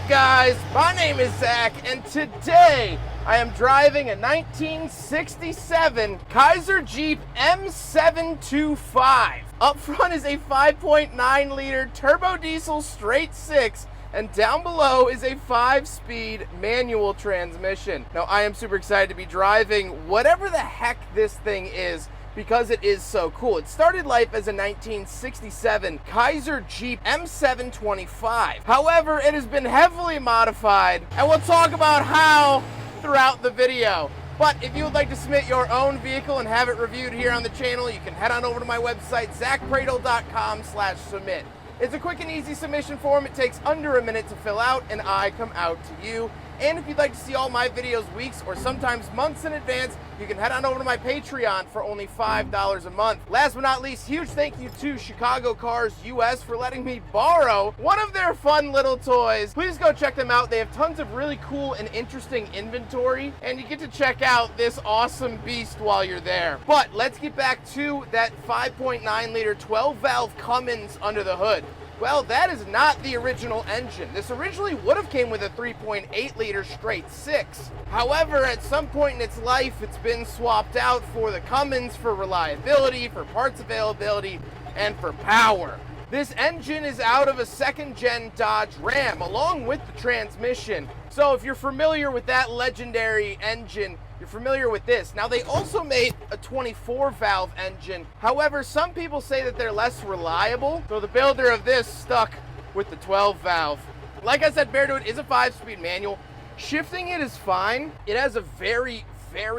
guys? My name is Zack, and today I am driving a 1967 Kaiser Jeep M725. Up front is a 5.9 liter turbo diesel straight six, and down below is a 5-speed manual transmission. Now I am super excited to be driving whatever the heck this thing is, because it is so cool. It started life as a 1967 Kaiser Jeep M725. However, it has been heavily modified, and we'll talk about how throughout the video. But if you would like to submit your own vehicle and have it reviewed here on the channel, you can head on over to my website, zackpradel.com/submit. It's a quick and easy submission form. It takes under a minute to fill out, and I come out to you. And if you'd like to see all my videos weeks or sometimes months in advance, you can head on over to my Patreon for only $5 a month. Last but not least, huge thank you to Chicago Cars US for letting me borrow one of their fun little toys. Please go check them out. They have tons of really cool and interesting inventory, and you get to check out this awesome beast while you're there. But let's get back to that 5.9 liter 12-valve Cummins under the hood. Well, that is not the original engine. This originally would have came with a 3.8 liter straight six. However, at some point in its life, it's been swapped out for the Cummins for reliability, for parts availability, and for power. This engine is out of a second-gen Dodge Ram, along with the transmission. So if you're familiar with that legendary engine, you're familiar with this. Now, they also made a 24-valve engine. However, some people say that they're less reliable, so the builder of this stuck with the 12-valve. Like I said, Bear Dude is a 5-speed manual. Shifting it is fine. It has a very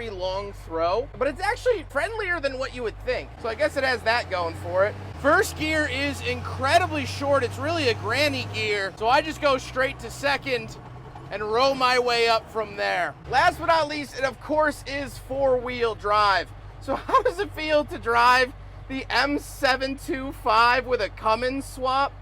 long throw, but it's actually friendlier than what you would think. So I guess it has that going for it. First gear is incredibly short. It's really a granny gear, so I just go straight to second and row my way up from there. Last but not least, it of course is four-wheel drive. So how does it feel to drive the M725 with a Cummins swap?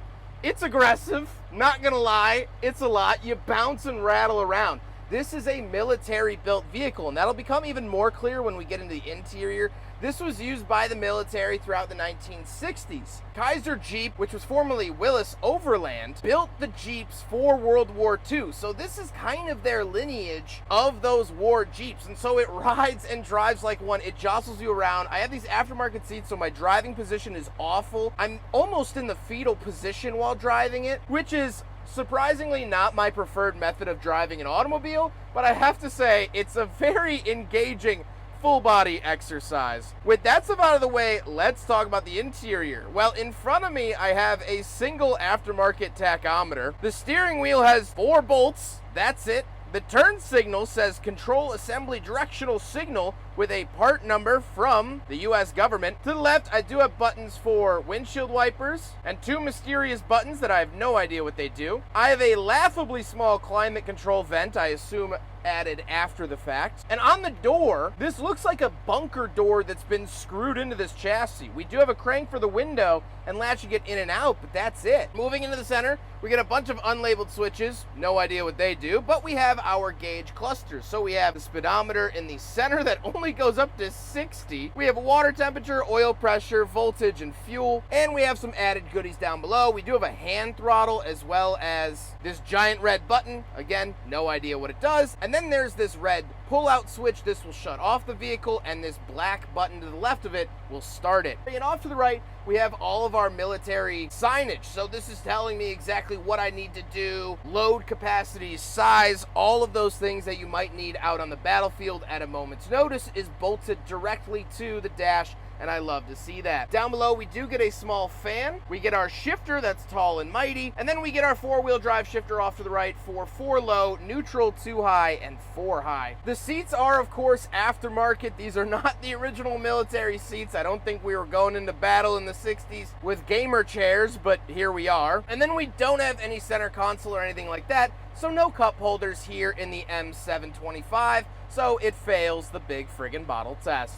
It's aggressive, not gonna lie, it's a lot. You bounce and rattle around. This is a military-built vehicle, and that'll become even more clear when we get into the interior. This was used by the military throughout the 1960s. Kaiser Jeep, which was formerly Willis Overland, built the Jeeps for World War II. So this is kind of their lineage of those war Jeeps. And so it rides and drives like one. It jostles you around. I have these aftermarket seats, so my driving position is awful. I'm almost in the fetal position while driving it, which is surprisingly not my preferred method of driving an automobile, but I have to say it's a very engaging full body exercise. With that stuff out of the way, let's talk about the interior. Well, in front of me I have a single aftermarket tachometer. The steering wheel has 4 bolts, that's it. The turn signal says control assembly directional signal with a part number from the US government. To the left, I do have buttons for windshield wipers and 2 mysterious buttons that I have no idea what they do. I have a laughably small climate control vent, I assume added after the fact. And on the door, this looks like a bunker door that's been screwed into this chassis. We do have a crank for the window and latch to get in and out, but that's it. Moving into the center, we get a bunch of unlabeled switches, no idea what they do, but we have our gauge clusters. So we have the speedometer in the center that only goes up to 60. We have water temperature, oil pressure, voltage, and fuel, and we have some added goodies down below. We do have a hand throttle as well as this giant red button. Again, no idea what it does. And then there's this red pull-out switch. This will shut off the vehicle, and this black button to the left of it will start it. And off to the right, we have all of our military signage. So this is telling me exactly what I need to do, load capacity, size, all of those things that you might need out on the battlefield at a moment's notice is bolted directly to the dash, and I love to see that. Down below, we do get a small fan. We get our shifter that's tall and mighty, and then we get our 4-wheel drive shifter off to the right for 4 low, neutral 2 high, and 4 high. The seats are, of course, aftermarket. These are not the original military seats. I don't think we were going into battle in the 60s with gamer chairs, but here we are. And then we don't have any center console or anything like that, so no cup holders here in the M725, so it fails the big friggin' bottle test.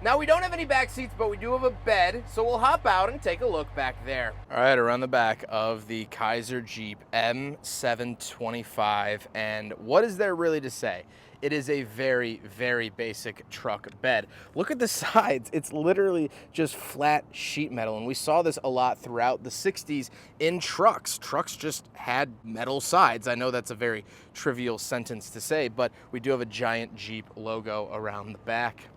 Now, we don't have any back seats, but we do have a bed, so we'll hop out and take a look back there. All right, around the back of the Kaiser Jeep M725, and what is there really to say? It is a very, very basic truck bed. Look at the sides. It's literally just flat sheet metal. And we saw this a lot throughout the 60s in trucks. Trucks just had metal sides. I know that's a very trivial sentence to say, but we do have a giant Jeep logo around the back.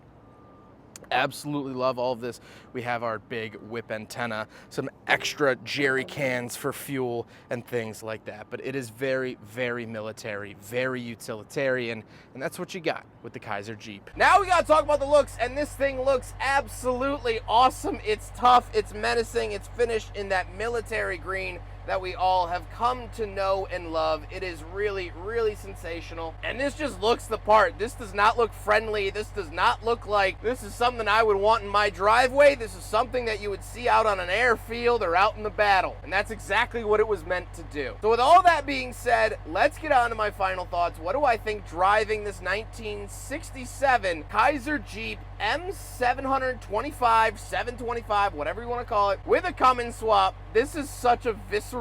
Absolutely love all of this. We have our big whip antenna, some extra jerry cans for fuel and things like that. But it is very, very military, very utilitarian, and that's what you got with the Kaiser Jeep. Now we gotta talk about the looks, and this thing looks absolutely awesome. It's tough, it's menacing, it's finished in that military green that we all have come to know and love. It is really, really sensational. And this just looks the part. This does not look friendly. This does not look like this is something I would want in my driveway. This is something that you would see out on an airfield or out in the battle. And that's exactly what it was meant to do. So with all that being said, let's get on to my final thoughts. What do I think driving this 1967 Kaiser Jeep M725, 725, whatever you want to call it, with a Cummins swap? This is such a visceral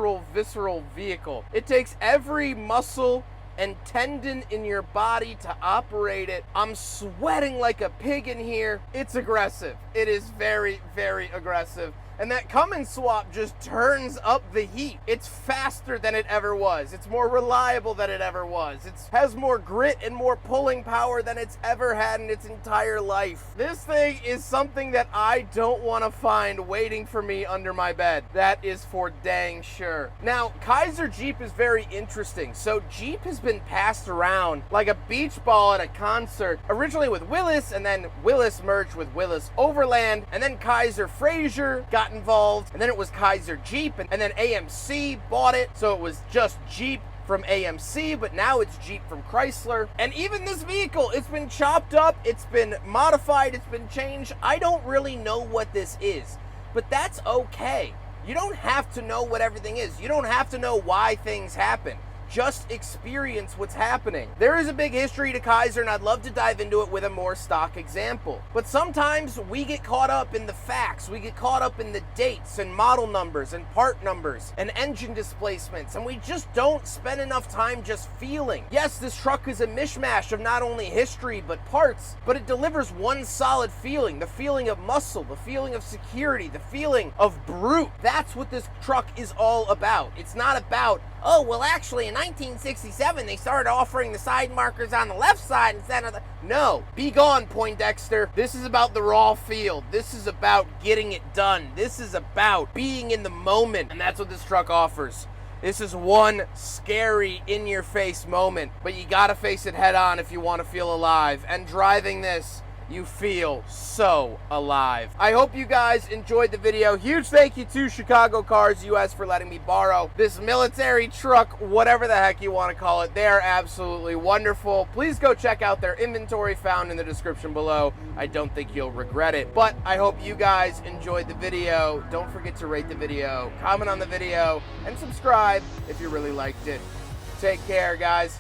vehicle. It takes every muscle and tendon in your body to operate it. I'm sweating like a pig in here. It's aggressive. It is very, very aggressive. And that Cummins swap just turns up the heat. It's faster than it ever was. It's more reliable than it ever was. It has more grit and more pulling power than it's ever had in its entire life. This thing is something that I don't want to find waiting for me under my bed. That is for dang sure. Now, Kaiser Jeep is very interesting. So Jeep has been passed around like a beach ball at a concert, originally with Willis, and then Willis merged with Willis Overland, and then Kaiser Frazier got involved, and then it was Kaiser Jeep, and then AMC bought it, so it was just Jeep from AMC, but now it's Jeep from Chrysler. And even this vehicle, it's been chopped up, it's been modified, it's been changed. I don't really know what this is, but that's okay. You don't have to know what everything is. You don't have to know why things happen. Just experience what's happening. There is a big history to Kaiser, and I'd love to dive into it with a more stock example. But sometimes we get caught up in the facts. We get caught up in the dates and model numbers and part numbers and engine displacements, and we just don't spend enough time just feeling. Yes, this truck is a mishmash of not only history but parts, but it delivers one solid feeling, the feeling of muscle, the feeling of security, the feeling of brute. That's what this truck is all about. It's not about, oh, well, actually, in 1967, they started offering the side markers on the left side instead of the... No, be gone, Poindexter. This is about the raw feel. This is about getting it done. This is about being in the moment, and that's what this truck offers. This is one scary, in-your-face moment, but you gotta face it head on if you want to feel alive. And driving this, you feel so alive. I hope you guys enjoyed the video. Huge thank you to Chicago Cars US for letting me borrow this military truck, whatever the heck you want to call it. They are absolutely wonderful. Please go check out their inventory found in the description below. I don't think you'll regret it, but I hope you guys enjoyed the video. Don't forget to rate the video, comment on the video, and subscribe if you really liked it. Take care, guys.